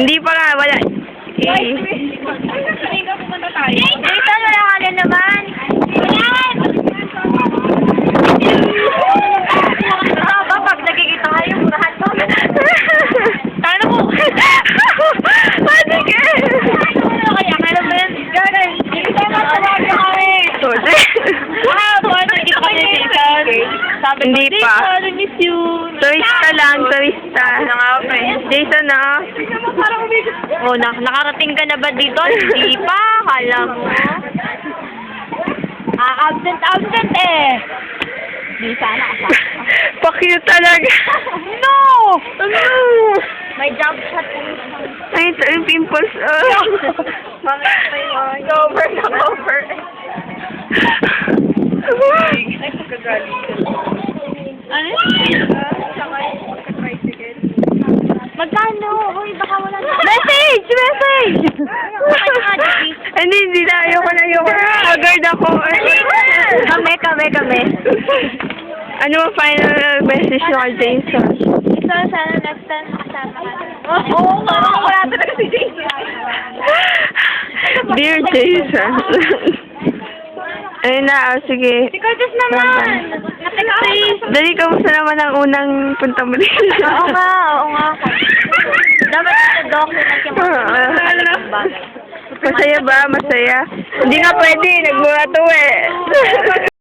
Hindi pa nga, wala. Jason, wala ka na naman. Ba, pag nagkikita kayo, murahan mo. Sana mo. Pwede ka. Kaya ka naman. Gano'n. Hindi tayo masawaga kami. Nagkita kami ni Jason. Sabi ko, Hindi pa. Jason, I miss you. Turista lang, turista. Jason na. Oh, nakarating ka na ba dito? Hindi pa. Kala mo. Absent eh. Di sana kasama. Pa-cute talaga. No! Ano? May jump shot. Ay, ito yung pimples. Cover na cover. Ano? Magkano? Uy, baka wala na. Message! Message! Hindi na. Ayoko na. Haggard ako. Kami. Ano ang final message nyo kay Jason? So, sana next time makasama ka. Oo nga, wala talaga si Jason. Dear Jason. Ayun na, sige. Si Curtis naman. Dali, kamusta naman ang unang punta mo dito? Oo nga. Dapat ito document yung mga Masaya ba? Masaya? Hindi nga pwede. Nagmura to eh.